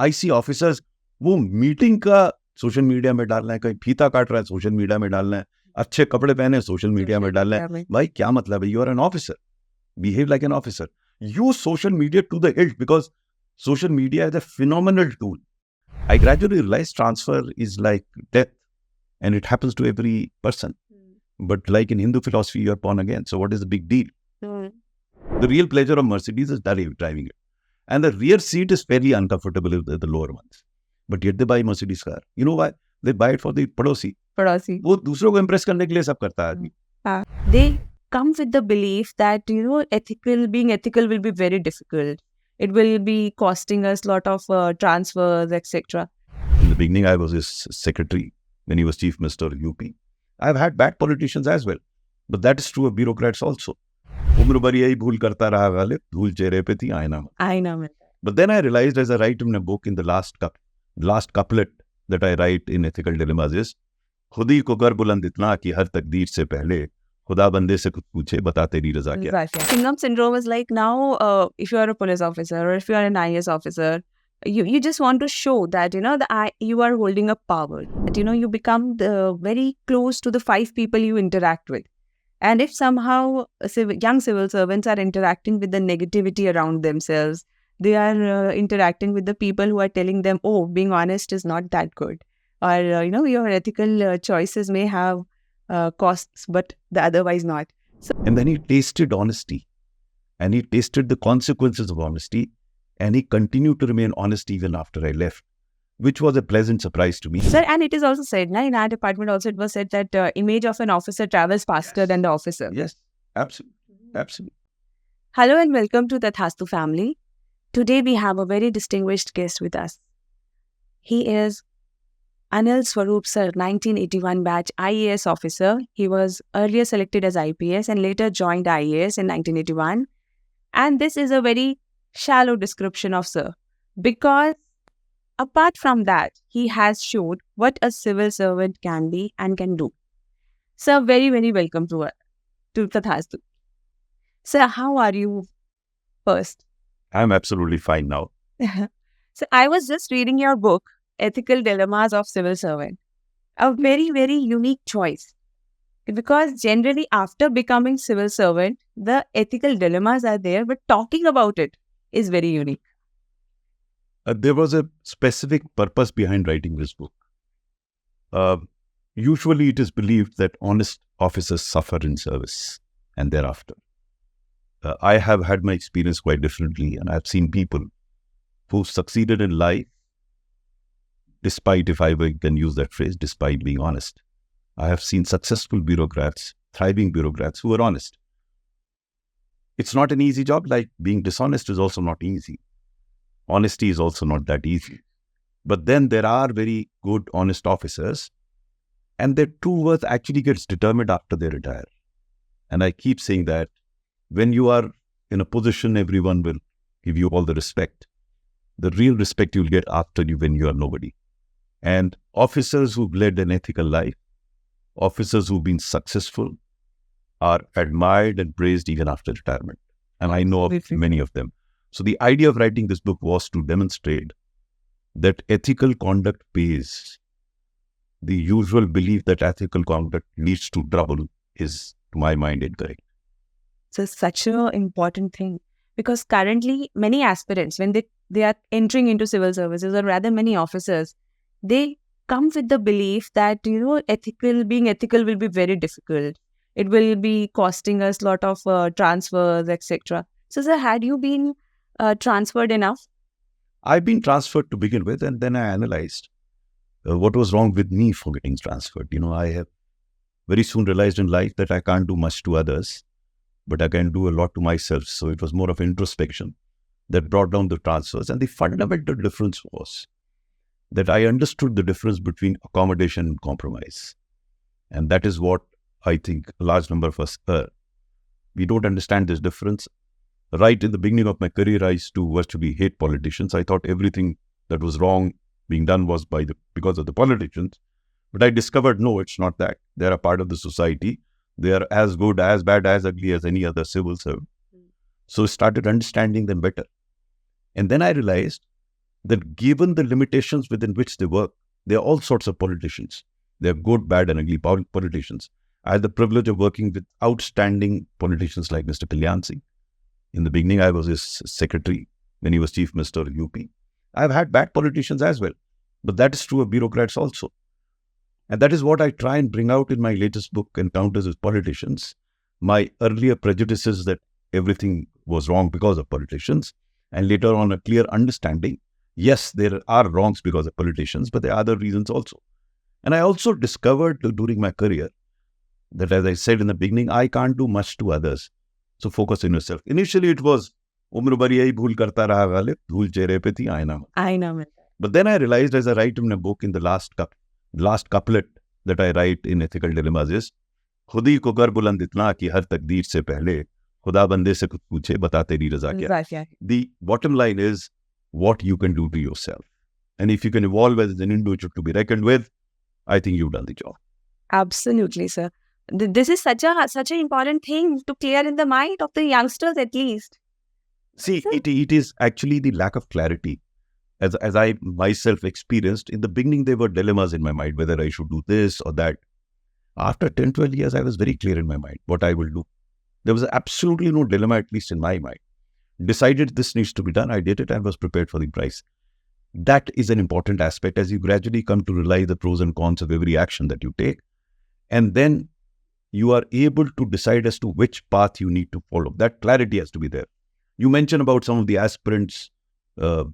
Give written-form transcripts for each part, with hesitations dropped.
I see officers, वो meeting का social media में डालना है, कहीं फीता काट रहा है सोशल मीडिया में डालना है, अच्छे कपड़े पहने सोशल मीडिया में डालना है. भाई क्या मतलब है? You are an officer, behave like an officer. Use social media to the hilt because social media is a phenomenal tool. I gradually realized transfer is like death and it happens to every person. But like in Hindu philosophy, you are born again. So what is the big deal? The real pleasure of Mercedes is driving it. And the rear seat is fairly uncomfortable in the lower ones. But yet they buy Mercedes car. You know why? They buy it for the पड़ोसी. वो दूसरों को impress करने के लिए सब करता है आदमी. They come with the belief that, being ethical will be very difficult. It will be costing us a lot of transfers, etc. In the beginning, I was his secretary when he was Chief Minister of UP. I've had bad politicians as well. But that is true of bureaucrats also. उम्र भर यही भूल करता रहा वाले, धूल चेहरे पे थी आईना में. But then I realized, as I write in a book in the last couplet that I write in Ethical Dilemmas is, खुद ही को कर बुलंद इतना कि हर तकदीर से पहले खुदा बंदे से कुछ पूछे बता तेरी रजा क्या. Singham syndrome is like now, if you are a police officer or if you are an IAS officer, you just want to show that, you are holding a power. That, you become very close to the 5 people you interact with. And if somehow young civil servants are interacting with the negativity around themselves, they are interacting with the people who are telling them, oh, being honest is not that good. Or, your ethical choices may have costs, but the otherwise not. So, and then he tasted honesty. And he tasted the consequences of honesty. And he continued to remain honest even after I left, which was a pleasant surprise to me. Sir, and it is also said, in our department also, it was said that image of an officer travels faster than the officer. Yes, absolutely. Hello and welcome to Tathastu family. Today we have a very distinguished guest with us. He is Anil Swarup, sir, 1981 batch IAS officer. He was earlier selected as IPS and later joined IAS in 1981. And this is a very shallow description of sir, because apart from that, he has showed what a civil servant can be and can do. Sir, very, very welcome to Tathastu. Sir, how are you first? I'm absolutely fine now. So I was just reading your book, Ethical Dilemmas of Civil Servant. A very, very unique choice. Because generally after becoming civil servant, the ethical dilemmas are there, but talking about it is very unique. There was a specific purpose behind writing this book. Usually it is believed that honest officers suffer in service and thereafter. I have had my experience quite differently, and I've seen people who succeeded in life despite, if I can use that phrase, despite being honest. I have seen successful bureaucrats, thriving bureaucrats who are honest. It's not an easy job, like being dishonest is also not easy. Honesty is also not that easy. But then there are very good, honest officers, and their true worth actually gets determined after they retire. And I keep saying that when you are in a position, everyone will give you all the respect. The real respect you'll get after you when you are nobody. And officers who've led an ethical life, officers who've been successful, are admired and praised even after retirement. And I know of many of them. So the idea of writing this book was to demonstrate that ethical conduct pays. The usual belief that ethical conduct leads to trouble is, to my mind, incorrect. So such an important thing, because currently many aspirants, when they are entering into civil services, or rather many officers, they come with the belief that, being ethical will be very difficult. It will be costing us a lot of transfers, etc. So sir, had you been transferred enough? I've been transferred to begin with, and then I analyzed what was wrong with me for getting transferred. I have very soon realized in life that I can't do much to others, but I can do a lot to myself. So it was more of introspection that brought down the transfers. And the fundamental difference was that I understood the difference between accommodation and compromise. And that is what I think a large number of us are. We don't understand this difference. Right in the beginning of my career, I used to virtually hate politicians. I thought everything that was wrong being done was because of the politicians. But I discovered, no, it's not that. They're a part of the society. They are as good, as bad, as ugly as any other civil servant. So I started understanding them better. And then I realized that given the limitations within which they work, there are all sorts of politicians. They're good, bad, and ugly politicians. I had the privilege of working with outstanding politicians like Mr. Kalyan Singh. In the beginning, I was his secretary when he was Chief Minister of UP. I've had bad politicians as well, but that is true of bureaucrats also. And that is what I try and bring out in my latest book, Encounters with Politicians. My earlier prejudices that everything was wrong because of politicians, and later on a clear understanding, yes, there are wrongs because of politicians, but there are other reasons also. And I also discovered during my career that, as I said in the beginning, I can't do much to others. So focus on yourself. Initially, it was, umr bhar yahi bhool karta raha ghalib, dhool chehre pe thi aina mein. But then I realized, as I write in a book in the last couplet that I write in Ethical Dilemmas is, खुदी को कर बुलंद इतना कि हर तकदीर से पहले खुदा बंदे से कुछ पूछे बता तेरी रजा क्या. The bottom line is what you can do to yourself. And if you can evolve as an individual to be reckoned with, I think you've done the job. Absolutely, sir. This is such an important thing to clear in the mind of the youngsters at least. See, it is actually the lack of clarity. As I myself experienced, in the beginning there were dilemmas in my mind, whether I should do this or that. After 10, 12 years, I was very clear in my mind what I will do. There was absolutely no dilemma, at least in my mind. Decided this needs to be done, I did it and was prepared for the price. That is an important aspect as you gradually come to realize the pros and cons of every action that you take. And then you are able to decide as to which path you need to follow. That clarity has to be there. You mentioned about some of the aspirants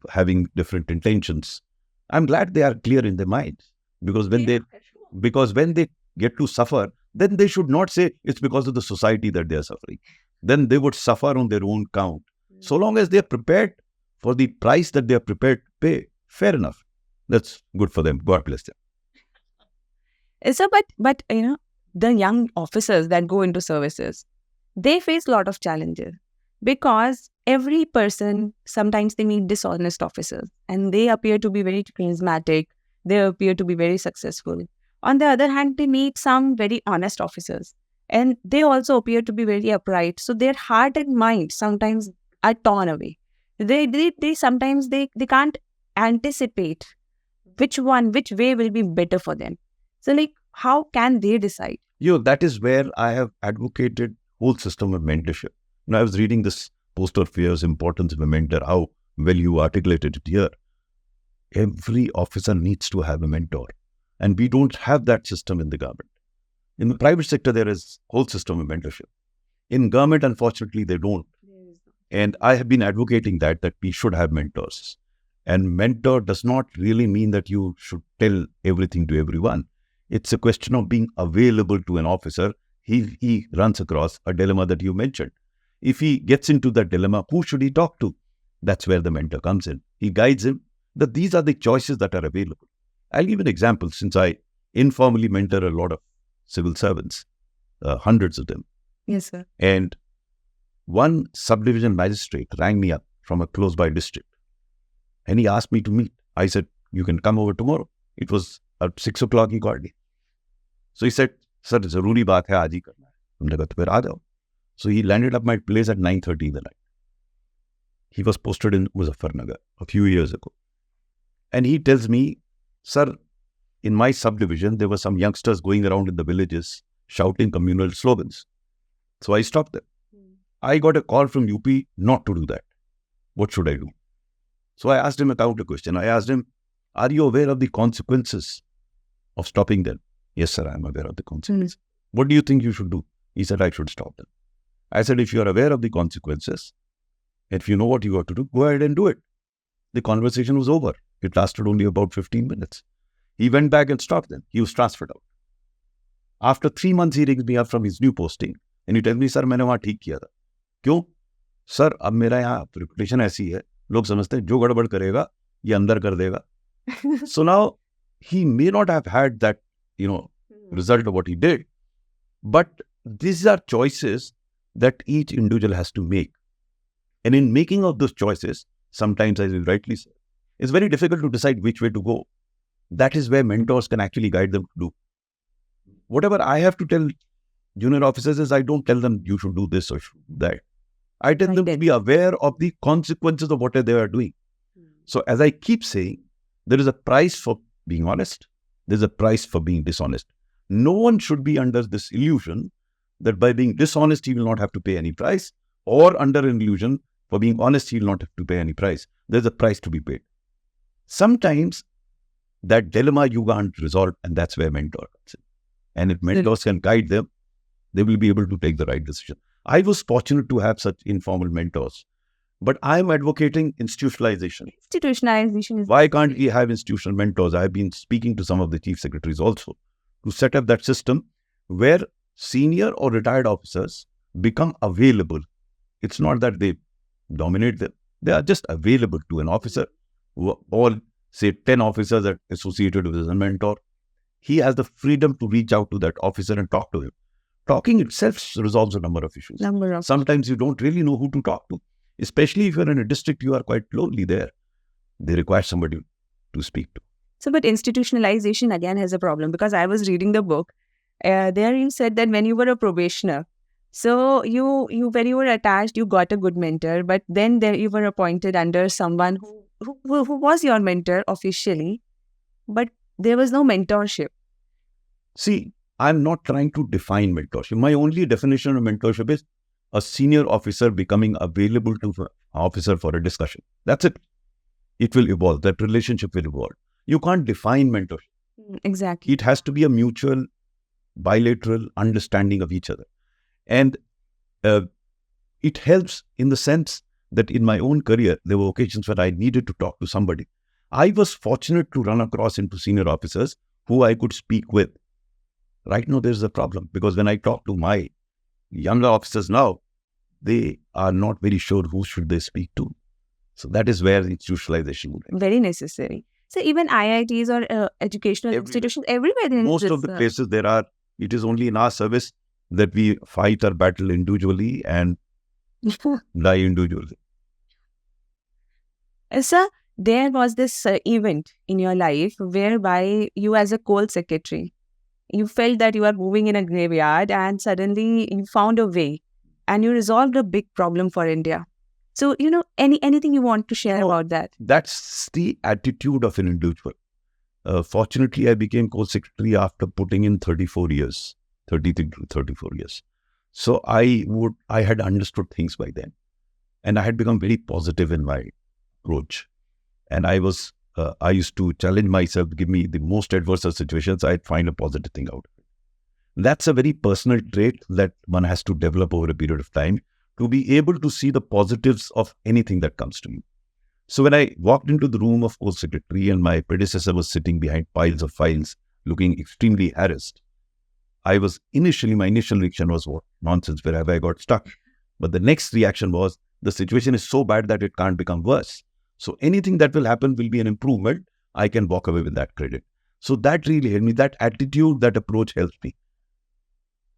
having different intentions. I'm glad they are clear in their minds, because when they get to suffer, then they should not say it's because of the society that they are suffering. Then they would suffer on their own count. So long as they are prepared for the price that they are prepared to pay, fair enough. That's good for them. God bless them. So, but the young officers that go into services, they face a lot of challenges because every person, sometimes they meet dishonest officers and they appear to be very charismatic. They appear to be very successful. On the other hand, they meet some very honest officers and they also appear to be very upright. So their heart and mind sometimes are torn away. They sometimes they can't anticipate which way will be better for them. So how can they decide? That is where I have advocated whole system of mentorship. I was reading this poster of fear's importance of a mentor, how well you articulated it here. Every officer needs to have a mentor. And we don't have that system in the government. In the private sector, there is a whole system of mentorship. In government, unfortunately, they don't. And I have been advocating that we should have mentors. And mentor does not really mean that you should tell everything to everyone. It's a question of being available to an officer. He runs across a dilemma that you mentioned. If he gets into that dilemma, who should he talk to? That's where the mentor comes in. He guides him that these are the choices that are available. I'll give an example, since I informally mentor a lot of civil servants, hundreds of them. Yes, sir. And one subdivision magistrate rang me up from a close-by district. And he asked me to meet. I said, you can come over tomorrow. It was at 6 o'clock he called me. So he said, sir, zaruri baat hai, aaj hi karna hai. Humne kaha, to phir aa jao. So he landed up my place at 9:30 in the night. He was posted in Muzaffarnagar a few years ago. And he tells me, sir, in my subdivision, there were some youngsters going around in the villages shouting communal slogans. So I stopped them. I got a call from UP not to do that. What should I do? So I asked him a counter question. I asked him, are you aware of the consequences of stopping them? Yes, sir, I am aware of the consequences. What do you think you should do? He said, I should stop them. I said, if you are aware of the consequences, if you know what you got to do, go ahead and do it. The conversation was over. It lasted only about 15 minutes. He went back and stopped them. He was transferred out. After 3 months, he rings me up from his new posting. And he tells me, sir, मैंने वहाँ ठीक किया था. क्यों? Sir, अब मेरा यहाँ reputation ऐसी है, लोग समझते हैं जो गड़बड़ करेगा, ये अंदर कर देगा. So now, he may not have had that, result of what he did. But these are choices that each individual has to make. And in making of those choices, sometimes, as you rightly said, it's very difficult to decide which way to go. That is where mentors can actually guide them to do. Whatever I have to tell junior officers is, I don't tell them you should do this or should do that. I tell them to be aware of the consequences of what they are doing. So as I keep saying, there is a price for being honest. There's a price for being dishonest. No one should be under this illusion that by being dishonest, he will not have to pay any price, or under an illusion for being honest, he will not have to pay any price. There's a price to be paid. Sometimes that dilemma you can't resolve, and that's where mentor comes in. And if mentors can guide them, they will be able to take the right decision. I was fortunate to have such informal mentors, but I'm advocating institutionalization. Institutionalization is... Why can't we have institutional mentors? I've been speaking to some of the chief secretaries also to set up that system where senior or retired officers become available. It's not that they dominate them. They are just available to an officer. All, say, 10 officers are associated with a mentor. He has the freedom to reach out to that officer and talk to him. Talking itself resolves a number of issues. Sometimes you don't really know who to talk to. Especially if you're in a district, you are quite lonely there. They require somebody to speak to. So, but institutionalization again has a problem, because I was reading the book. There you said that when you were a probationer, so you when you were attached, you got a good mentor, but then there you were appointed under someone who was your mentor officially, but there was no mentorship. See, I'm not trying to define mentorship. My only definition of mentorship is a senior officer becoming available to an officer for a discussion. That's it. It will evolve. That relationship will evolve. You can't define mentorship. Exactly. It has to be a mutual, bilateral understanding of each other. And it helps in the sense that in my own career, there were occasions where I needed to talk to somebody. I was fortunate to run across into senior officers who I could speak with. Right now, there's a problem, because when I talk to my younger officers now, they are not very sure who should they speak to. So that is where institutionalization would be. Very necessary. So even IITs or educational institutions, everywhere there most of the places there are, it is only in our service that we fight our battle individually and die individually. Sir, there was this event in your life whereby you, as a coal secretary, you felt that you are moving in a graveyard and suddenly you found a way and you resolved a big problem for India. So, anything you want to share about that? That's the attitude of an individual. Fortunately, I became coal secretary after putting in 33 to 34 years. So I had understood things by then. And I had become very positive in my approach. And I used to challenge myself, give me the most adverse of situations, I'd find a positive thing out of it. That's a very personal trait that one has to develop over a period of time to be able to see the positives of anything that comes to you. So when I walked into the room of coal secretary and my predecessor was sitting behind piles of files looking extremely harassed, my initial reaction was, what nonsense, where have I got stuck? But the next reaction was, the situation is so bad that it can't become worse. So anything that will happen will be an improvement. I can walk away with that credit. So that really helped me. That attitude, that approach helped me.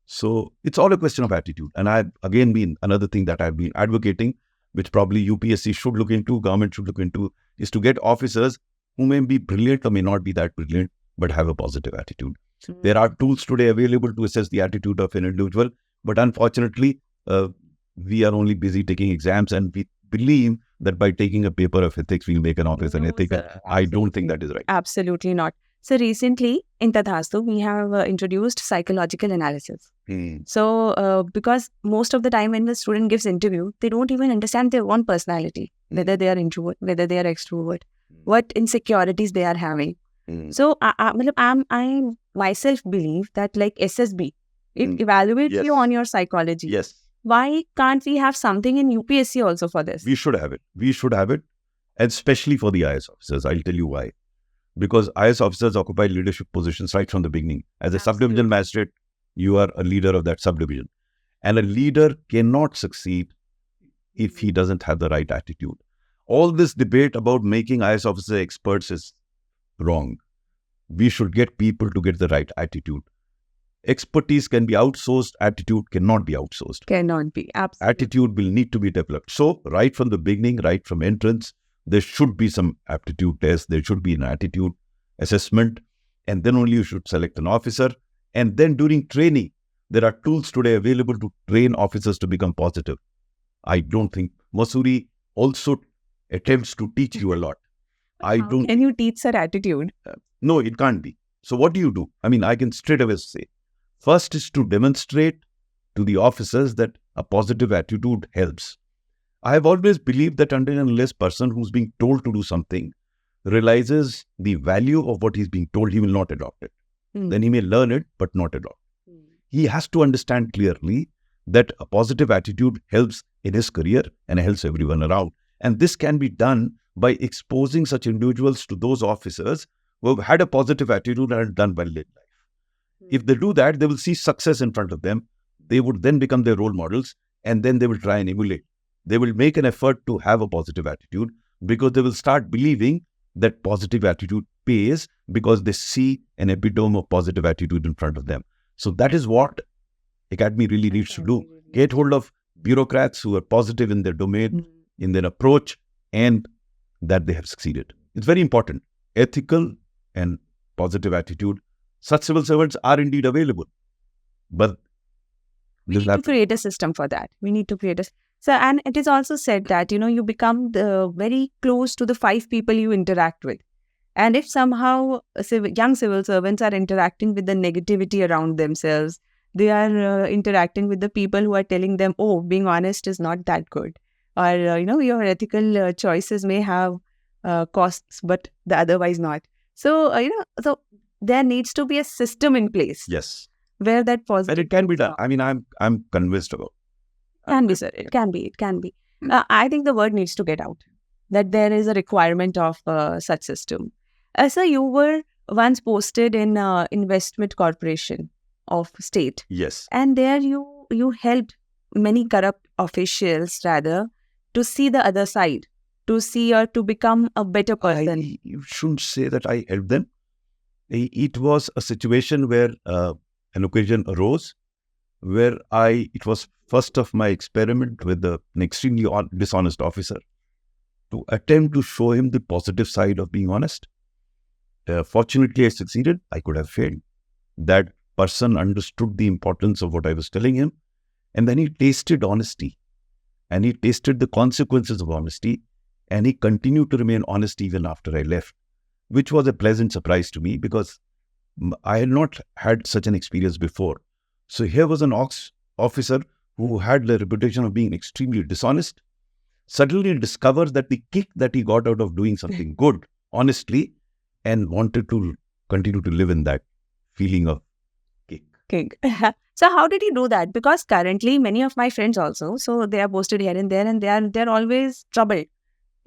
So it's all a question of attitude. And I've again been, another thing that I've been advocating, which probably UPSC should look into, government should look into, is to get officers who may be brilliant or may not be that brilliant, but have a positive attitude. There are tools today available to assess the attitude of an individual, but unfortunately, we are only busy taking exams, and we believe that by taking a paper of ethics, we'll make an officer ethical. I don't think that is right. Absolutely not. So recently in Tathastu, we have introduced psychological analysis. So because most of the time when the student gives interview, they don't even understand their own personality, whether they are introvert, whether they are extrovert, what insecurities they are having. So I myself believe that, like SSB, it evaluates you on your psychology. Yes. Why can't we have something in UPSC also for this? We should have it. We should have it, and especially for the IS officers. I'll tell you why. Because IS officers occupy leadership positions right from the beginning. As a subdivision magistrate, you are a leader of that subdivision. And a leader cannot succeed if he doesn't have the right attitude. All this debate about making IS officers experts is wrong. We should get people to get the right attitude. Expertise can be outsourced, attitude cannot be outsourced. Cannot be, absolutely. Attitude will need to be developed. So, right from the beginning, right from entrance, there should be some aptitude test, there should be an attitude assessment, and then only you should select an officer. And then during training, there are tools today available to train officers to become positive. I don't think Masuri also attempts to teach you a lot. I How don't. can you teach that attitude? No, it can't be. So what do you do? I mean, I can straight away say, first is to demonstrate to the officers that a positive attitude helps. I have always believed that until and unless person who's being told to do something realizes the value of what he's being told, he will not adopt it. Then he may learn it, but not adopt. He has to understand clearly that a positive attitude helps in his career and helps everyone around. And this can be done by exposing such individuals to those officers who have had a positive attitude and done well in life. If they do that, they will see success in front of them. They would then become their role models, and then they will try and emulate. They will make an effort to have a positive attitude because they will start believing that positive attitude pays because they see an epitome of positive attitude in front of them. So that is what Academy really needs to do. Get hold of bureaucrats who are positive in their domain, in their approach, and that they have succeeded. It's very important. Ethical and positive attitude. Such civil servants are indeed available. But we need to create a system for that. We need to create a... So, and it is also said that, you become very close to the 5 people you interact with. And if somehow young civil servants are interacting with the negativity around themselves, they are interacting with the people who are telling them, oh, being honest is not that good. Or, your ethical choices may have costs, but the otherwise not. So, so there needs to be a system in place. Yes. Where that positive... And it can be done. I mean, I'm convinced about it. Can be, sir. It can be. I think the word needs to get out that there is a requirement of such system. Sir, you were once posted in Investment Corporation of State. Yes. And there you helped many corrupt officials, rather, to see the other side, to see or to become a better person. You shouldn't say that I helped them. It was a situation where an occasion arose where it was first of my experiment with an extremely dishonest officer to attempt to show him the positive side of being honest. Fortunately, I succeeded. I could have failed. That person understood the importance of what I was telling him, and then he tasted honesty, and he tasted the consequences of honesty, and he continued to remain honest even after I left, which was a pleasant surprise to me because I had not had such an experience before. So here was an officer who had the reputation of being extremely dishonest, suddenly discovers that the kick that he got out of doing something good, honestly, and wanted to continue to live in that feeling of kick. So how did he do that? Because currently many of my friends also, so they are posted here and there, and they're always troubled.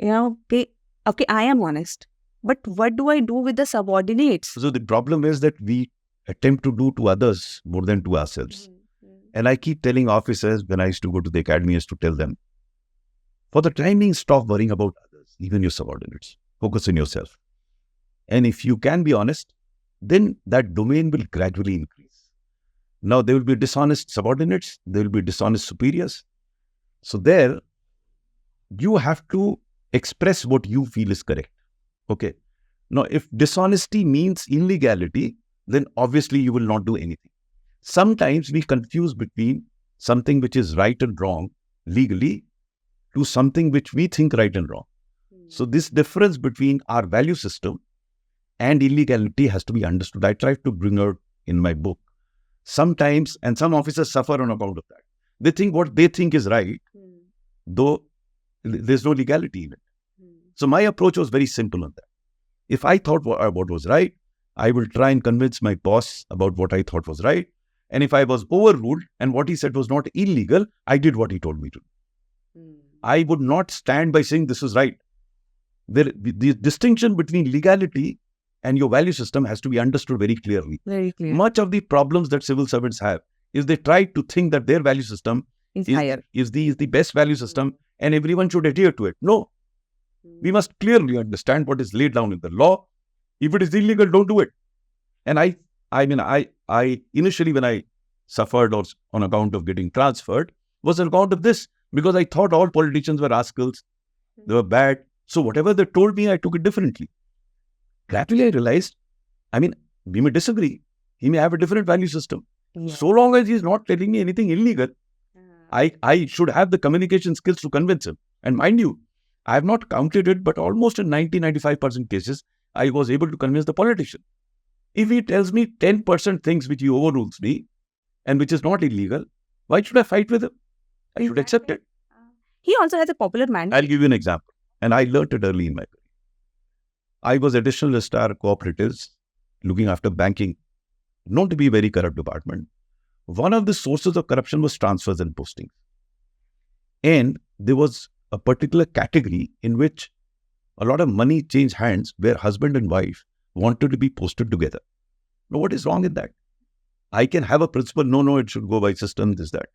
Okay, I am honest, but what do I do with the subordinates? So the problem is that we attempt to do to others more than to ourselves. And I keep telling officers when I used to go to the academy, I used to tell them, for the time being, stop worrying about others, even your subordinates. Focus on yourself. And if you can be honest, then that domain will gradually increase. Now, there will be dishonest subordinates, there will be dishonest superiors. So there, you have to express what you feel is correct. Okay. Now, if dishonesty means illegality, then obviously you will not do anything. Sometimes we confuse between something which is right and wrong legally to something which we think right and wrong. So this difference between our value system and illegality has to be understood. I tried to bring out in my book. Sometimes, and some officers suffer on account of that. They think what they think is right, though there's no legality in it. So my approach was very simple on that. If I thought what was right, I will try and convince my boss about what I thought was right. And if I was overruled and what he said was not illegal, I did what he told me to. I would not stand by saying this is right. The distinction between legality and your value system has to be understood very clearly. Very clear. Much of the problems that civil servants have is they try to think that their value system is the best value system and everyone should adhere to it. No. We must clearly understand what is laid down in the law. If it is illegal, don't do it. And I initially when I suffered on account of getting transferred was on account of this, because I thought all politicians were rascals. They were bad. So whatever they told me, I took it differently. Gradually, I realized, we may disagree. He may have a different value system. Yeah. So long as he's not telling me anything illegal, I should have the communication skills to convince him. And mind you, I have not counted it, but almost in 90-95% cases, I was able to convince the politician. If he tells me 10% things which he overrules me and which is not illegal, why should I fight with him? I should accept it. He also has a popular mandate. I'll give you an example. And I learned it early in my career. I was additional registrar cooperatives looking after banking, known to be a very corrupt department. One of the sources of corruption was transfers and postings. And there was a particular category in which a lot of money changed hands where husband and wife wanted to be posted together. Now, what is wrong in that? I can have a principle, no, it should go by system, this, that.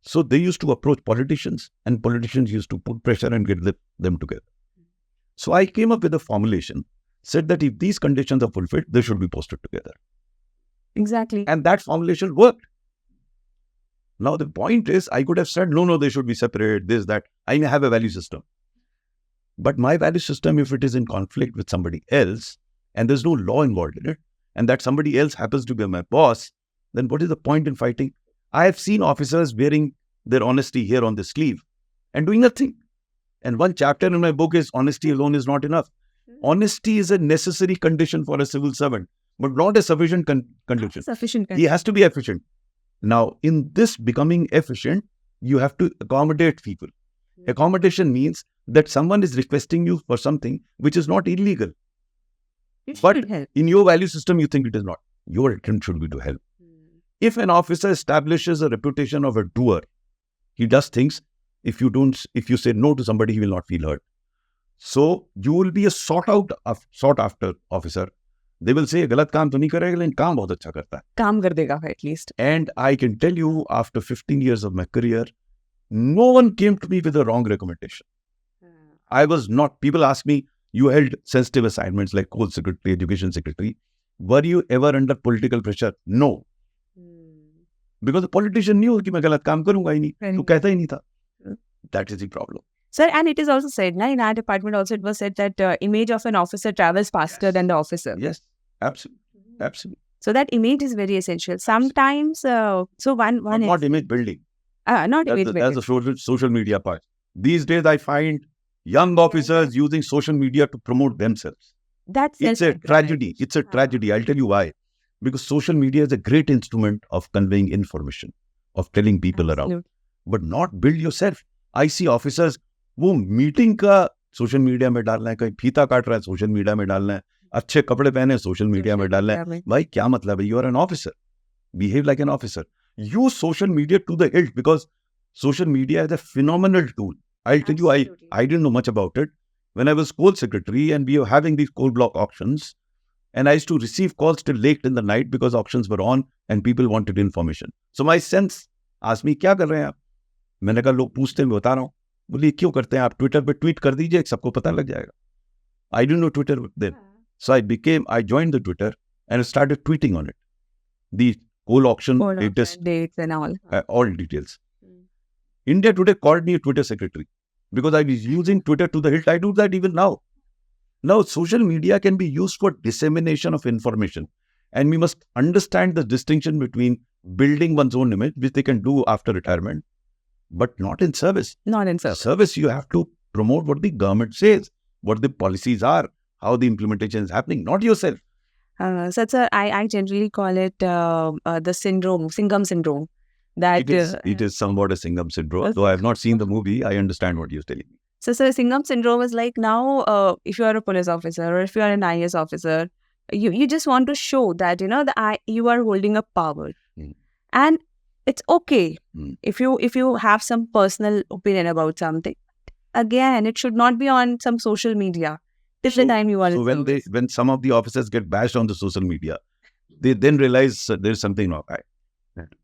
So they used to approach politicians and politicians used to put pressure and get them together. So I came up with a formulation, said that if these conditions are fulfilled, they should be posted together. Exactly. And that formulation worked. Now the point is, I could have said, no, they should be separate, this, that. I may have a value system. But my value system, if it is in conflict with somebody else, and there's no law involved in it, and that somebody else happens to be my boss, then what is the point in fighting? I have seen officers wearing their honesty here on the sleeve and doing nothing. And one chapter in my book is honesty alone is not enough. Honesty is a necessary condition for a civil servant, but not a sufficient condition. He has to be efficient. Now, in this becoming efficient, you have to accommodate people. Accommodation means that someone is requesting you for something which is not illegal. But in your value system, you think it is not. Your attempt should be to help. If an officer establishes a reputation of a doer, he does things. If you say no to somebody, he will not feel hurt. So you will be a sought after officer. They will say, "Galat kaam to nahi karega, lekin kaam bahut acha karta hai." Kaam kar dega at least. And I can tell you, after 15 years of my career, no one came to me with a wrong recommendation. I was not. People ask me, "You held sensitive assignments like Coal Secretary, Education Secretary. Were you ever under political pressure?" No. Because the politician knew कि मैं गलत काम करूंगा ही नहीं, तो कहता ही नहीं था. That is the problem. Sir, and it is also said, in our department also it was said that image of an officer travels faster than the officer. Yes, absolutely. So that image is very essential. Sometimes, not image building. Not image building. That's the social media part. These days, I find young officers using social media to promote themselves. It's a tragedy. It's a tragedy. I'll tell you why. Because social media is a great instrument of conveying information, of telling people around. But not build yourself. I see officers, वो meeting का social media में डालना है, कहीं फीता काट रहा है सोशल मीडिया में डालना है, अच्छे कपड़े पहने सोशल मीडिया में डालना है. भाई क्या मतलब है? You are an officer. Behave like an officer. Use social media to the hilt because social media is a phenomenal tool. I'll tell you, I didn't know much about it. When I was coal secretary and we were having these coal block auctions, and I used to receive calls till late in the night because auctions were on and people wanted information. So my sense asked me, क्या कर रहे हैं आप? मैंने कहा लोग पूछते हैं, मैं बता रहा हूँ. बोलिए क्यों करते हैं आप? ट्विटर पे ट्वीट कर दीजिए, सबको पता लग जाएगा. I didn't know Twitter then. So I joined the Twitter and started tweeting on it. The coal auction latest dates and all details. India Today called me a Twitter secretary because I was using Twitter to the hilt. I do that even now. Now, social media can be used for dissemination of information. And we must understand the distinction between building one's own image, which they can do after retirement, but not in service. Not in service. Service, you have to promote what the government says, what the policies are, how the implementation is happening, not yourself. Sir, I generally call it the syndrome, Singham syndrome. That it is somewhat a Singham syndrome. Though I have not seen the movie, I understand what you're telling me. So, Singham syndrome is like now, if you are a police officer or if you are an IAS officer, you just want to show that, you are holding a power. And it's okay if you have some personal opinion about something. Again, it should not be on some social media till the time you are in service. When some of the officers get bashed on the social media, they then realize there's something wrong.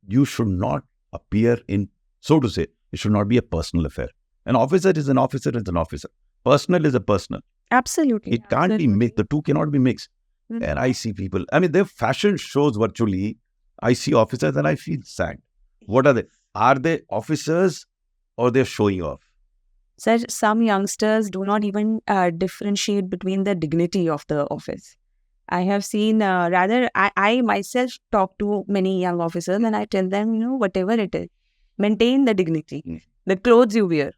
You should not appear in, so to say, it should not be a personal affair. An officer is an officer is an officer. Personal is a personal. Absolutely. It can't be mixed. The two cannot be mixed. And I see people, they're fashion shows virtually. I see officers and I feel sad. What are they? Are they officers or they're showing off? Sir, some youngsters do not even differentiate between the dignity of the office. I have seen, I myself talk to many young officers and I tell them, whatever it is, maintain the dignity. The clothes you wear.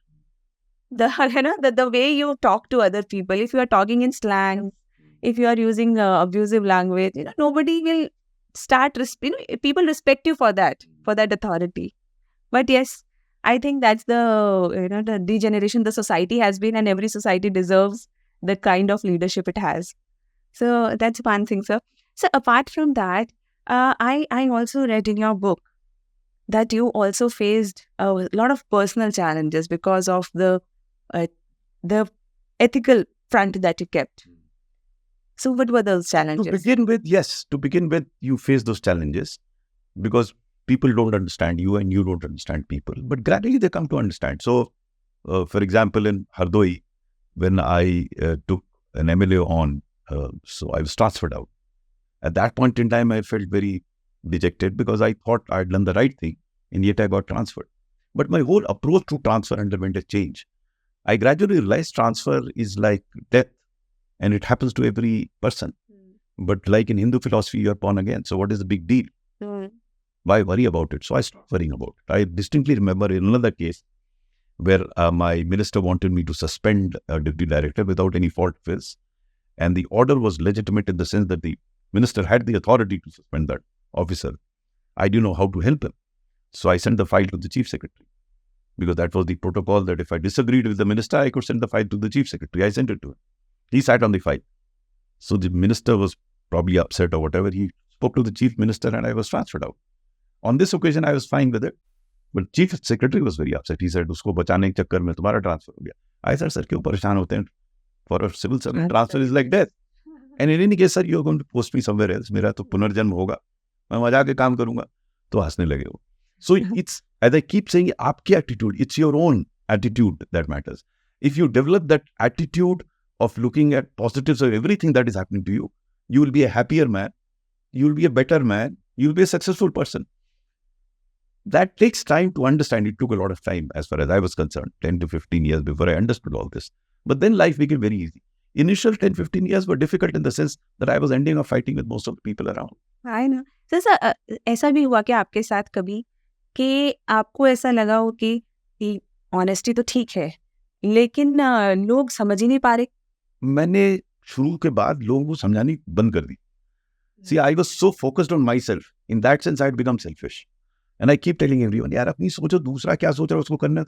the way you talk to other people, if you are talking in slang, if you are using abusive language, nobody will start, people respect you for that authority. But yes, I think that's the degeneration the society has been, and every society deserves the kind of leadership it has. So that's one thing, sir. So apart from that, I also read in your book that you also faced a lot of personal challenges because of the ethical front that you kept. So what were those challenges? To begin with, you face those challenges because people don't understand you and you don't understand people. But gradually they come to understand. So, for example, in Hardoi, when I took an MLA on, so I was transferred out. At that point in time, I felt very dejected because I thought I'd done the right thing, and yet I got transferred. But my whole approach to transfer underwent a change. I gradually realized transfer is like death, and it happens to every person. But like in Hindu philosophy, you're born again. So what is the big deal? Why worry about it? So I stopped worrying about it. I distinctly remember in another case where my minister wanted me to suspend a deputy director without any fault of his. And the order was legitimate in the sense that the minister had the authority to suspend that officer. I didn't know how to help him. So I sent the file to the chief secretary, because that was the protocol, that if I disagreed with the minister, I could send the file to the chief secretary. I sent it to him. He sat on the file. So the minister was probably upset or whatever. He spoke to the chief minister and I was transferred out. On this occasion, I was fine with it. But chief secretary was very upset. He said, usko bachane ke chakkar mein tumhara transfer ho gaya. I said, sir, kyun pareshan hote hain? For a civil servant, transfer is like death. And in any case, sir, you are going to post me somewhere else. Mera to punarjanm hoga. Main wahan jaake kaam karunga. To hasne lage wo. So it's, as I keep saying, aapki attitude. It's your own attitude that matters. If you develop that attitude of looking at positives of everything that is happening to you, you will be a happier man. You will be a better man. You will be a successful person. That takes time to understand. It took a lot of time as far as I was concerned, 10 to 15 years before I understood all this. But then life became very easy. Initial 10, 15 years were difficult in the sense that I was ending up fighting with most of the people around. I know. So, ऐसा भी हुआ क्या आपके साथ कभी कि आपको ऐसा लगा हो कि ऑनेस्टी तो ठीक है, लेकिन लोग समझ ही नहीं पा रहे? मैंने शुरू के बाद लोगों को समझानी बंद कर दी. See, I was so focused on myself. In that sense, I had become selfish. And I keep telling everyone, यार अपनी सोचो, दूसरा क्या सोच रहा है उसको करना.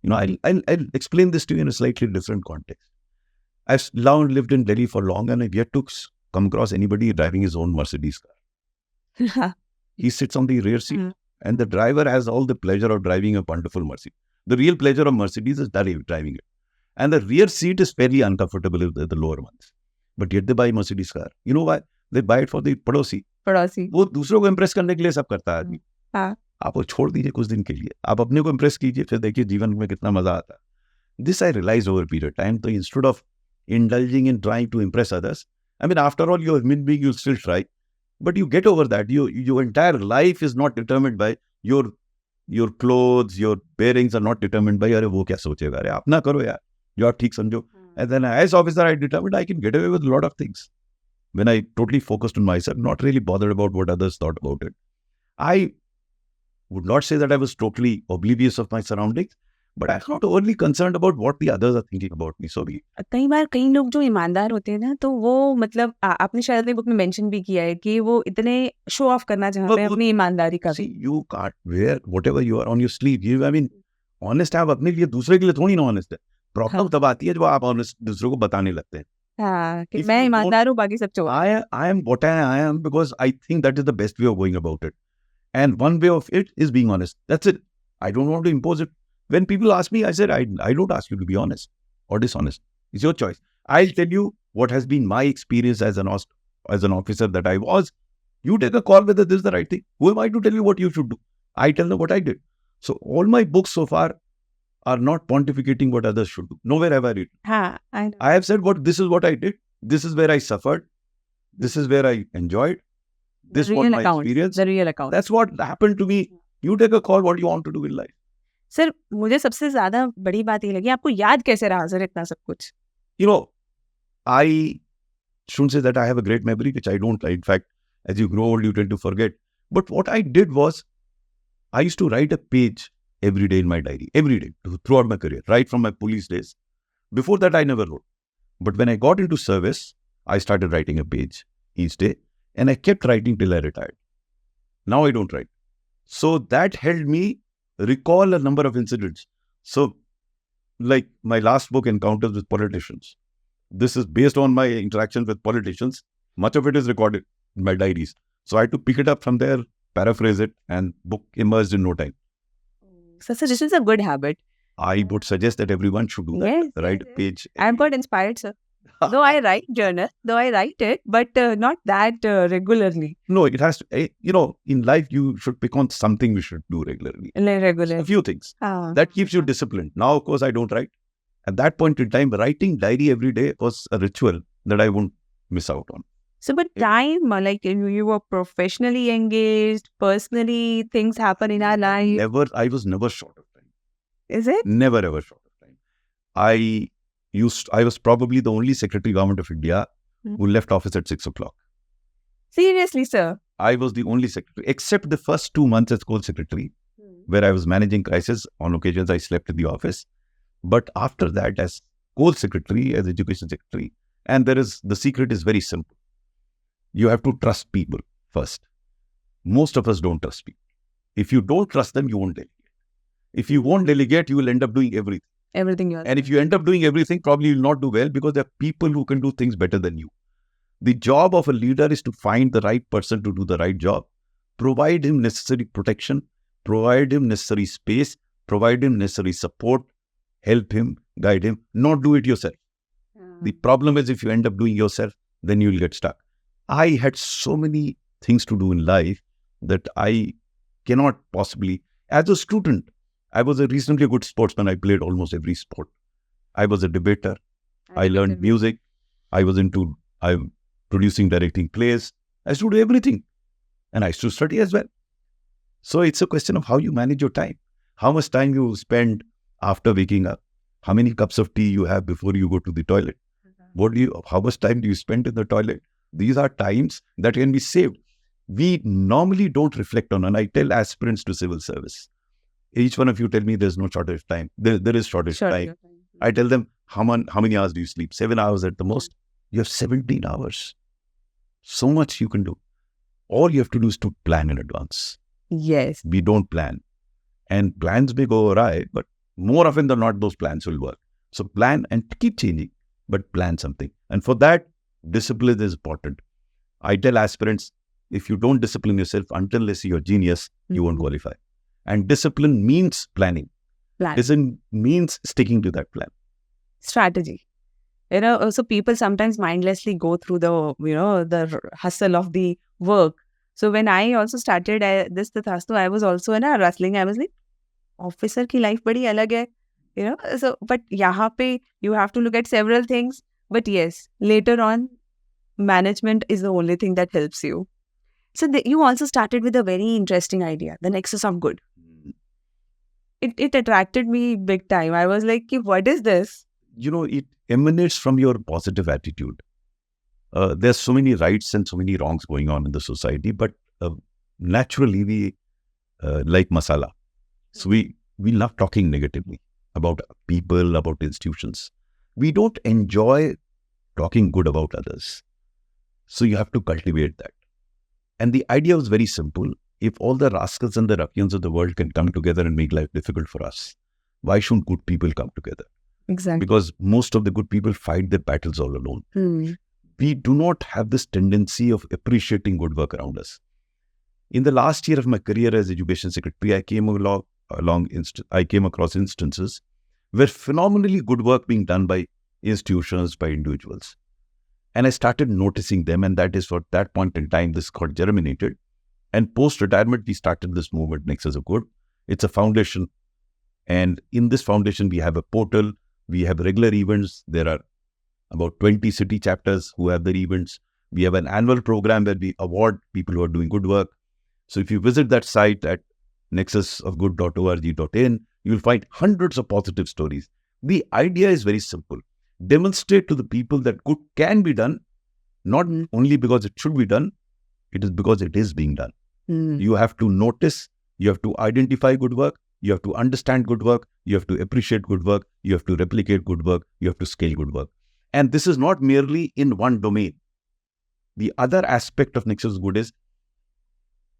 I'll explain this to you in a slightly different context. I've now lived in Delhi for long and I've yet to come across anybody driving his own Mercedes car. He sits on the rear seat and the driver has all the pleasure of driving a wonderful Mercedes. The real pleasure of Mercedes is driving it. And the rear seat is fairly uncomfortable in the lower ones. But yet they buy Mercedes car. You know why? They buy it for the पड़ोसी. वो दूसरों को impress करने के लिए सब करता है आदमी. आप वो छोड़ दीजिए कुछ दिन के लिए. आप अपने को impress कीजिए, फिर देखिए जीवन में कितना मजा आता है. This I realized over a period of time. So instead of indulging in trying to impress others, I mean, after all, you're a human being, you'll still try. But you get over that. Your entire life is not determined by your clothes, your bearings are not determined by, अरे वो क्या सोचेगा, अरे अपना करो यार, जो आप ठीक समझो. And then as officer, I determined I can get away with a lot of things. When I totally focused on myself, not really bothered about what others thought about it. I would not say that I was totally oblivious of my surroundings, but I'm not overly concerned about what the others are thinking about me. So कई बार कई लोग जो ईमानदार होते हैं ना, तो वो मतलब आपने शायद अपनी बुक में मेंशन भी किया है कि वो इतने शो ऑफ करना चाहते हैं अपनी ईमानदारी का. See, you can't wear whatever you are on your sleeve. I mean, honest आप अपने लिए, दूसरे के लिए थोड़ी ना honest है. प्रॉब्लम तब आती है जब आप honest दूसरों को बताने लगते हैं. हाँ, कि मैं ईमानदार हूँ, बाकी सब चोर. I am what I am because I think that is the best way of going about it. And one way of it is being honest. That's it. I don't want to impose it. When people ask me, I said, I don't ask you to be honest or dishonest. It's your choice. I'll tell you what has been my experience as an officer that I was. You take a call whether this is the right thing. Who am I to tell you what you should do? I tell them what I did. So all my books so far are not pontificating what others should do. Nowhere have I written. I know. I have said this is what I did. This is where I suffered. This is where I enjoyed. This was my experience. The real account. That's what happened to me. You take a call what you want to do in life. Sir, मुझे सबसे ज्यादा बड़ी बात ये लगी, आपको याद कैसे रहा सर इतना सब कुछ? You know, I shouldn't say that I have a great memory, which I don't. In fact, as you grow old, you tend to forget. But what I did was, I used to write a page every day in my diary, every day, throughout my career, right from my police days. Before that, I never wrote. But when I got into service, I started writing a page each day, and I kept writing till I retired. Now I don't write. So that helped me recall a number of incidents. So, like my last book, Encounters with Politicians, this is based on my interaction with politicians. Much of it is recorded in my diaries. So I had to pick it up from there, paraphrase it, and book emerged in no time. So this is a good habit. I would suggest that everyone should do that. Yes, Write a yes. page. I've got inspired, sir. Though I write journal, but not that regularly. No, it has to, in life, you should pick on something we should do regularly. Regularly. A few things. That keeps you disciplined. Now, of course, I don't write. At that point in time, writing diary every day was a ritual that I won't miss out on. So, but time, like you were professionally engaged, personally, things happen in our life. I was never short of time. Is it? Never ever short of time. I was probably the only Secretary Government of India who left office at 6 o'clock. Seriously, sir? I was the only secretary, except the first 2 months as Coal Secretary, where I was managing crisis. On occasions, I slept in the office. But after that, as Coal Secretary, as Education Secretary, and the secret is very simple. You have to trust people first. Most of us don't trust people. If you don't trust them, you won't delegate. If you won't delegate, you will end up doing everything. And if you end up doing everything, probably you'll not do well because there are people who can do things better than you. The job of a leader is to find the right person to do the right job, provide him necessary protection, provide him necessary space, provide him necessary support, help him, guide him, not do it yourself. The problem is if you end up doing yourself, then you will get stuck. I had so many things to do in life that I cannot possibly, as a student, I was a reasonably good sportsman. I played almost every sport. I was a debater. I learned music. I'm producing, directing plays. I used to do everything. And I used to study as well. So it's a question of how you manage your time. How much time you spend after waking up. How many cups of tea you have before you go to the toilet. How much time do you spend in the toilet? These are times that can be saved. We normally don't reflect on, and I tell aspirants to civil service. Each one of you tell me there's no shortage of time. There is shortage of time. I tell them, how many hours do you sleep? 7 hours at the most. You have 17 hours. So much you can do. All you have to do is to plan in advance. Yes. We don't plan. And plans may go awry, but more often than not, those plans will work. So plan and keep changing, but plan something. And for that, discipline is important. I tell aspirants, if you don't discipline yourself until you're a genius, you won't qualify. And discipline means planning. Discipline means sticking to that plan. Strategy. So people sometimes mindlessly go through the hustle of the work. So when I also started this Tathastu, I was also in a rustling. I was like, officer ki life badi alag hai. So, but yahan pe you have to look at several things. But yes, later on, management is the only thing that helps you. So you also started with a very interesting idea, the nexus of good. It attracted me big time. I was like, what is this? It emanates from your positive attitude. There's so many rights and so many wrongs going on in the society, but naturally we like masala. So we love talking negatively about people, about institutions. We don't enjoy talking good about others. So you have to cultivate that. And the idea was very simple. If all the rascals and the ruffians of the world can come together and make life difficult for us, why shouldn't good people come together? Exactly. Because most of the good people fight their battles all alone. We do not have this tendency of appreciating good work around us. In the last year of my career as Education Secretary, I came across instances where phenomenally good work being done by institutions, by individuals. And I started noticing them, and that is for that point in time, this got germinated. And post-retirement, we started this movement, Nexus of Good. It's a foundation. And in this foundation, we have a portal. We have regular events. There are about 20 city chapters who have their events. We have an annual program where we award people who are doing good work. So if you visit that site at nexusofgood.org.in, you will find hundreds of positive stories. The idea is very simple. Demonstrate to the people that good can be done, not only because it should be done, it is because it is being done. You have to notice, you have to identify good work, You have to understand good work. You have to appreciate good work. You have to replicate good work. You have to scale good work. And this is not merely in one domain. The other aspect of Nexus Good is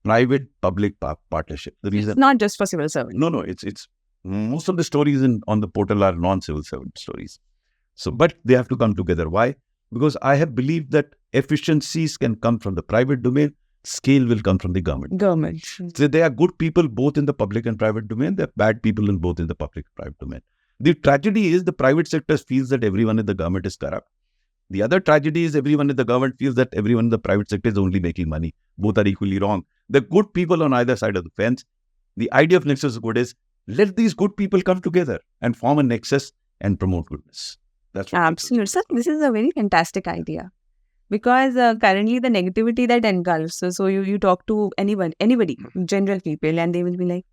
private-public partnership. The reason It's not just for civil servants. No, it's most of the stories on the portal are non-civil servant stories. So, but they have to come together. Why? Because I have believed that efficiencies can come from the private domain, scale will come from the government. So there are good people both in the public and private domain. There are bad people in both in the public and private domain. The tragedy is the private sector feels that everyone in the government is corrupt. The other tragedy is everyone in the government feels that everyone in the private sector is only making money. Both are equally wrong. The good people on either side of the fence. The idea of Nexus Good is let these good people come together and form a nexus and promote goodness. That's what Absolutely. Sir, this is a very fantastic idea. Because currently the negativity that engulfs, so you talk to anybody, general people, and they will be like,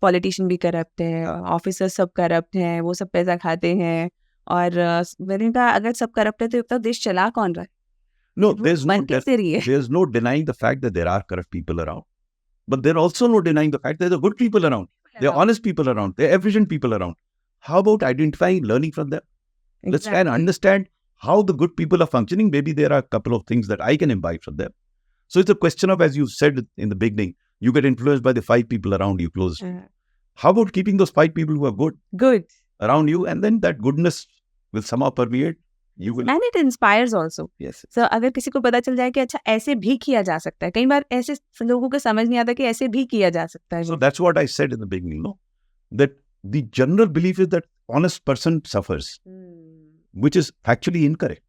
politician भी corrupt है, officers सब corrupt हैं, वो सब पैसा खाते हैं, और मैंने कहा अगर सब corrupt है तो अब तक देश चला कौन रहा है? No, there's no denying the fact that there are corrupt people around. But there's also no denying the fact that there are good people around. There are honest people around. There are efficient people around. How about identifying, learning from them? Exactly. Let's try and understand how the good people are functioning. Maybe there are a couple of things that I can imbibe from them. So it's a question of, as you said in the beginning, you get influenced by the 5 people around you close. How about keeping those 5 people who are good around you, and then that goodness will somehow permeate. You will. And it inspires also. Yes. So अगर किसी को पता चल जाए कि अच्छा ऐसे भी किया जा सकता है, कई बार ऐसे लोगों को समझ नहीं आता कि ऐसे भी किया जा सकता है. So that's what I said in the beginning, no? That the general belief is that honest person suffers, which is factually incorrect.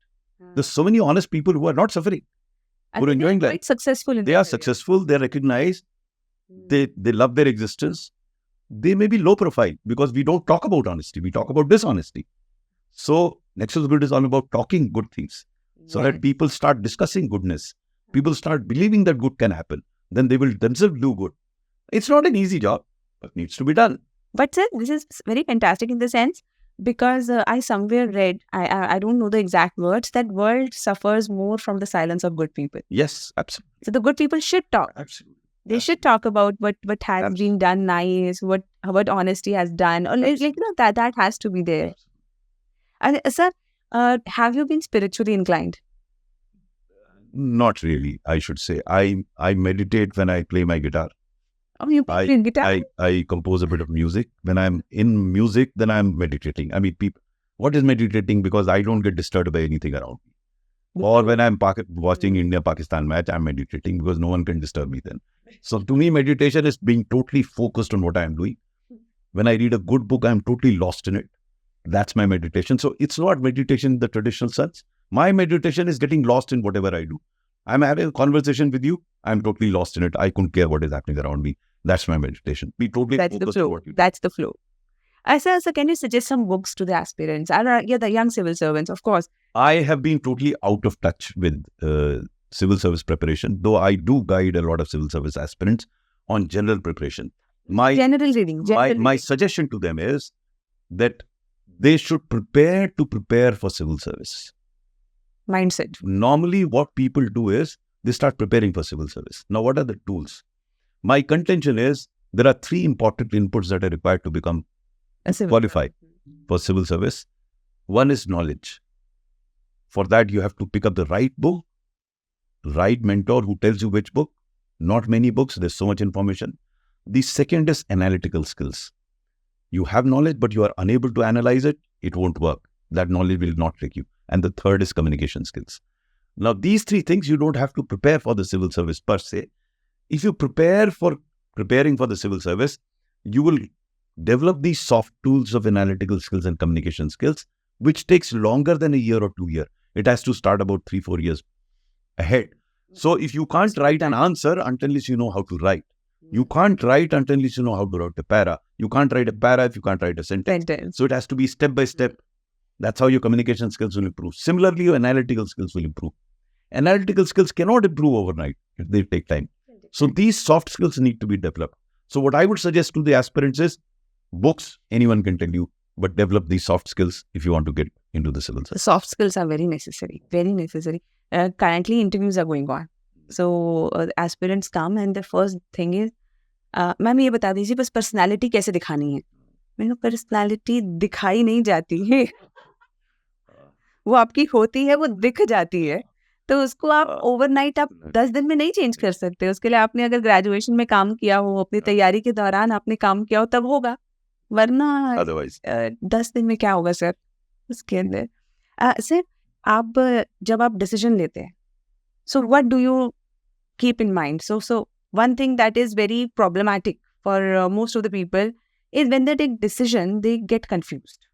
There's so many honest people who are not suffering, who are enjoying life. Quite successful. They are successful. They are recognized. They love their existence. They may be low profile because we don't talk about honesty. We talk about dishonesty. So Nexus Good is all about talking good things, so that people start discussing goodness. People start believing that good can happen. Then they will themselves do good. It's not an easy job, but needs to be done. But sir, this is very fantastic in the sense, because I somewhere read, I don't know the exact words, that world suffers more from the silence of good people. Yes, absolutely. So the good people should talk. Absolutely. They should talk about what has been done nice, what honesty has done, or that has to be there. And sir, have you been spiritually inclined? Not really, I should say. I meditate when I play my guitar. Oh, you play guitar? I compose a bit of music. When I'm in music, then I'm meditating. I mean, what is meditating? Because I don't get disturbed by anything around me. Or when I'm watching India-Pakistan match, I'm meditating because no one can disturb me then. So to me, meditation is being totally focused on what I'm doing. When I read a good book, I'm totally lost in it. That's my meditation. So it's not meditation in the traditional sense. My meditation is getting lost in whatever I do. I'm having a conversation with you. I'm totally lost in it. I couldn't care what is happening around me. That's my meditation. Be totally focused on what you do. That's the flow. Sir, can you suggest some books to the aspirants? The young civil servants, of course. I have been totally out of touch with civil service preparation, though I do guide a lot of civil service aspirants on general preparation. General reading. My suggestion to them is that they should prepare for civil service. Mindset. Normally, what people do is they start preparing for civil service. Now, what are the tools? My contention is there are 3 important inputs that are required to become qualified for civil service. One is knowledge. For that, you have to pick up the right book, right mentor who tells you which book. Not many books. There's so much information. The second is analytical skills. You have knowledge, but you are unable to analyze it. It won't work. That knowledge will not take you. And the third is communication skills. Now, these 3 things you don't have to prepare for the civil service per se. If you preparing for the civil service, you will develop these soft tools of analytical skills and communication skills, which takes longer than a year or 2 years. It has to start about 3-4 years ahead. So if you can't write an answer until you know how to write. You can't write until you know how to write a para. You can't write a para if you can't write a sentence. So it has to be step by step. That's how your communication skills will improve. Similarly, your analytical skills will improve. Analytical skills cannot improve overnight if they take time. So these soft skills need to be developed. So what I would suggest to the aspirants is books, anyone can tell you, but develop these soft skills if you want to get into the civil service. The soft skills are very necessary, very necessary. Currently, interviews are going on. So aspirants come and the first thing is, ma'am ये बता दीजिए बस personality कैसे दिखानी है? मैंने कहा personality दिखाई नहीं जाती है, वो आपकी होती है, वो दिख जाती है। तो उसको आप ओवरनाइट आप 10 दिन में नहीं चेंज कर सकते। उसके लिए आपने अगर ग्रेजुएशन में काम किया हो, अपनी तैयारी के दौरान आपने काम किया हो तब होगा, वरना अदरवाइज 10 दिन में क्या होगा सर उसके अंदर। सर आप जब आप डिसीजन लेते हैं, so what do you keep in mind? So one thing that is very problematic for most of the people is when they take decision, they get confused.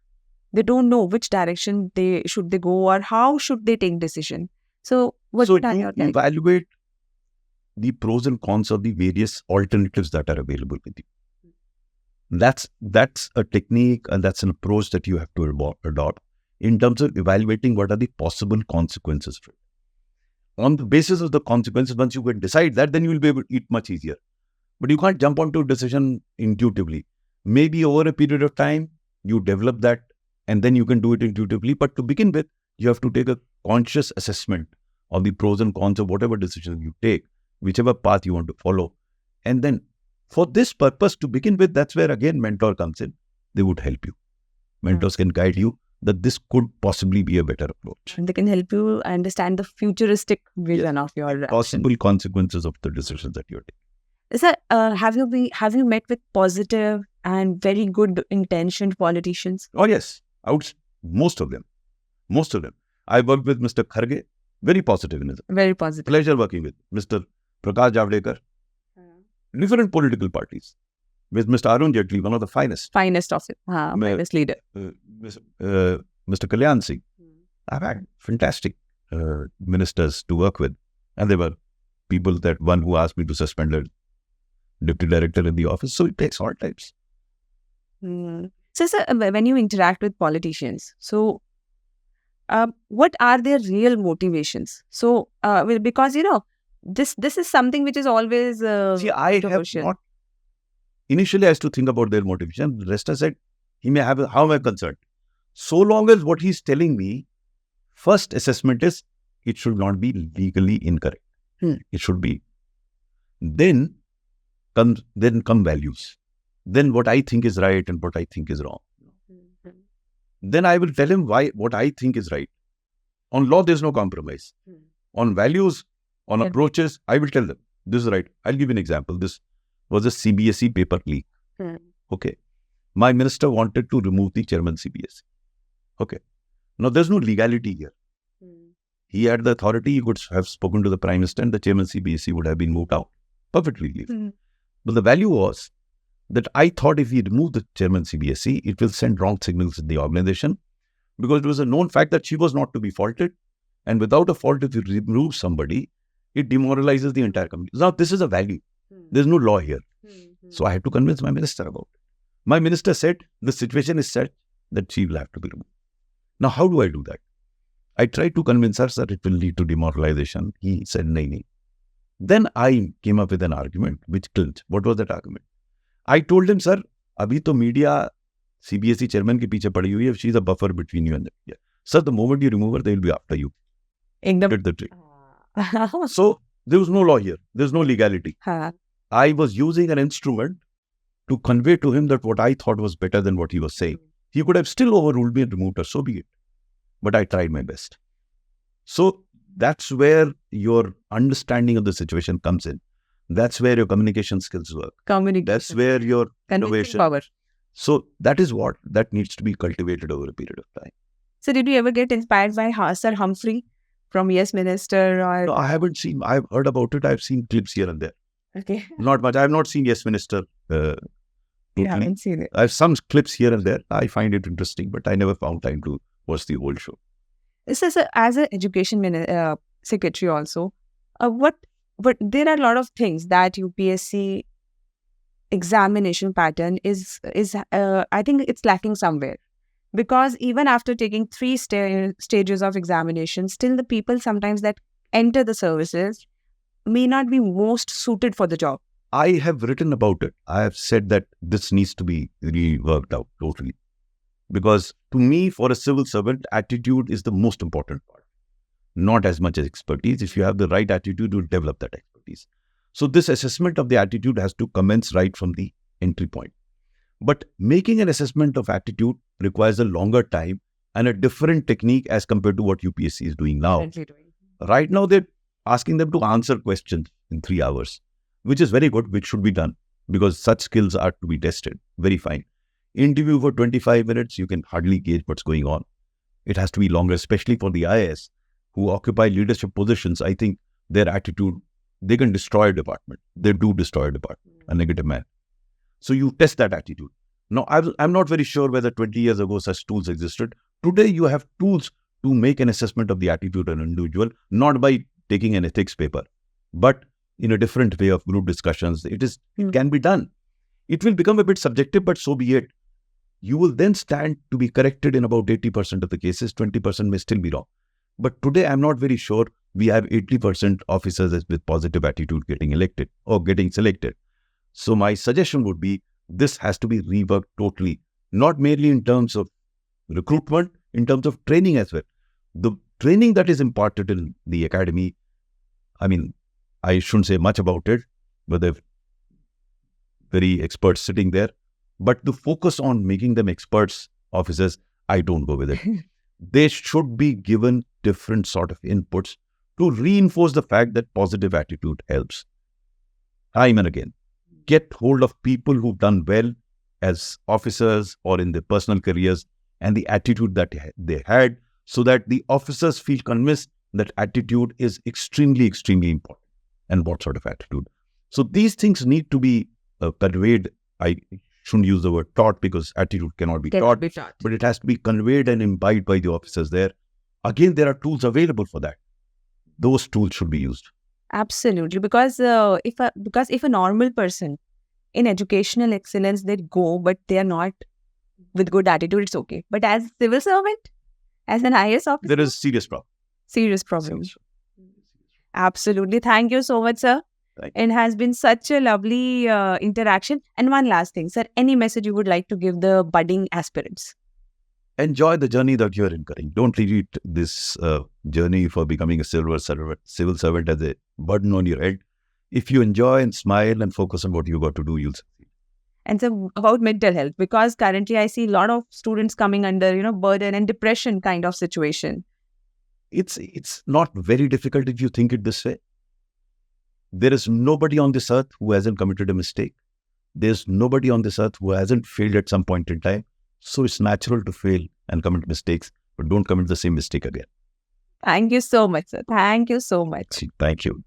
They don't know which direction they go or how should they take decision. So what so are you your guys? evaluate the pros and cons of the various alternatives that are available with you. That's a technique and that's an approach that you have to adopt in terms of evaluating what are the possible consequences for it. On the basis of the consequences, once you can decide that, then you will be able to eat much easier. But you can't jump onto a decision intuitively. Maybe over a period of time, you develop that and then you can do it intuitively. But to begin with, you have to take a conscious assessment of the pros and cons of whatever decision you take, whichever path you want to follow. And then for this purpose, to begin with, that's where again mentor comes in. They would help you. Mentors can guide you that this could possibly be a better approach. And they can help you understand the futuristic vision of your possible consequences of the decisions that you're taking. Sir, have you met with positive and very good intentioned politicians? Oh yes, most of them. I worked with Mr. Kharge, very positive in his. Very positive. Pleasure working with Mr. Prakash Javadekar, different political parties. With Mr. Arun Jaitley, one of the finest of it, finest leader. Mr. Kalyan Singh. I've had fantastic ministers to work with, and there were people that one who asked me to suspend a deputy director in the office. So it takes all types. So, sir, when you interact with politicians, so what are their real motivations? So, because this is something which is always see, I have not. Initially, I used to think about their motivation. The rest I said, he may have. How am I concerned? So long as what he's telling me, first assessment is it should not be legally incorrect. It should be. Then come values. Then what I think is right and what I think is wrong. Then I will tell him what I think is right. On law, there's no compromise. On values, on approaches, I will tell them this is right. I'll give you an example. This was a CBSE paper leak. Okay. My minister wanted to remove the chairman CBSE. Okay. Now, there's no legality here. He had the authority. He could have spoken to the Prime Minister and the chairman CBSE would have been moved out. Perfectly legal. But the value was that I thought if we remove the chairman CBSE, it will send wrong signals in the organization because it was a known fact that she was not to be faulted. And without a fault, if you remove somebody, it demoralizes the entire company. Now, this is a value. There's no law here. So I had to convince my minister about it. My minister said, the situation is such that she will have to be removed. Now, how do I do that? I tried to convince her that it will lead to demoralization. He said, nahi. Then I came up with an argument which clinched. What was that argument? I told him, sir, abhi to media CBSE chairman ke piche padi hui hai. She's a buffer between you and them. Yeah. Sir, the moment you remove her, they will be after you. Get the trick. So, there was no law here. There's no legality. I was using an instrument to convey to him that what I thought was better than what he was saying. He could have still overruled me and removed her, so be it. But I tried my best. So that's where your understanding of the situation comes in. That's where your communication skills work. That's where your innovation power. So that is what that needs to be cultivated over a period of time. So did you ever get inspired by Sir Humphrey from Yes Minister? Or... No, I haven't seen. I've heard about it. I've seen clips here and there. Okay. Not much. I have not seen Yes Minister. You haven't seen it. I have some clips here and there. I find it interesting, but I never found time to watch the whole show. As an education secretary also, but there are a lot of things that UPSC examination pattern is I think it's lacking somewhere. Because even after taking 3 stages of examination, still the people sometimes that enter the services may not be most suited for the job. I have written about it. I have said that this needs to be reworked out totally. Because to me, for a civil servant, attitude is the most important part. Not as much as expertise. If you have the right attitude, you'll develop that expertise. So this assessment of the attitude has to commence right from the entry point. But making an assessment of attitude requires a longer time and a different technique as compared to what UPSC is doing now. Right now, they're asking them to answer questions in 3 hours, which is very good, which should be done because such skills are to be tested. Very fine. Interview for 25 minutes, you can hardly gauge what's going on. It has to be longer, especially for the IAS who occupy leadership positions. I think their attitude, they can destroy a department. They do destroy a department, a negative man. So you test that attitude. Now, I'm not very sure whether 20 years ago such tools existed. Today, you have tools to make an assessment of the attitude of an individual, not by taking an ethics paper, but in a different way of group discussions. It can be done. It will become a bit subjective, but so be it. You will then stand to be corrected in about 80% of the cases. 20% may still be wrong. But today, I'm not very sure we have 80% officers with positive attitude getting elected or getting selected. So my suggestion would be this has to be reworked totally, not merely in terms of recruitment, in terms of training as well. The training that is imparted in the academy, I mean, I shouldn't say much about it, but they're very experts sitting there. But the focus on making them experts, officers, I don't go with it. They should be given different sort of inputs to reinforce the fact that positive attitude helps. Time and again, get hold of people who've done well as officers or in their personal careers and the attitude that they had, so that the officers feel convinced that attitude is extremely, extremely important. And what sort of attitude? So these things need to be conveyed. I shouldn't use the word taught because attitude cannot be taught, but it has to be conveyed and imbibed by the officers there. Again, there are tools available for that. Those tools should be used. Absolutely, because if a normal person in educational excellence, they go, but they are not with good attitude, it's okay. But as civil servant, as an IAS officer, there is serious problem. Serious problem. Absolutely. Thank you so much, sir. It has been such a lovely interaction. And one last thing, sir, any message you would like to give the budding aspirants? Enjoy the journey that you're incurring. Don't treat this journey for becoming a civil servant as a burden on your head. If you enjoy and smile and focus on what you got to do, you'll succeed. And so about mental health, because currently I see a lot of students coming under, burden and depression kind of situation. It's not very difficult if you think it this way. There is nobody on this earth who hasn't committed a mistake. There's nobody on this earth who hasn't failed at some point in time. So it's natural to fail and commit mistakes, but don't commit the same mistake again. Thank you so much, sir. Thank you so much. Thank you.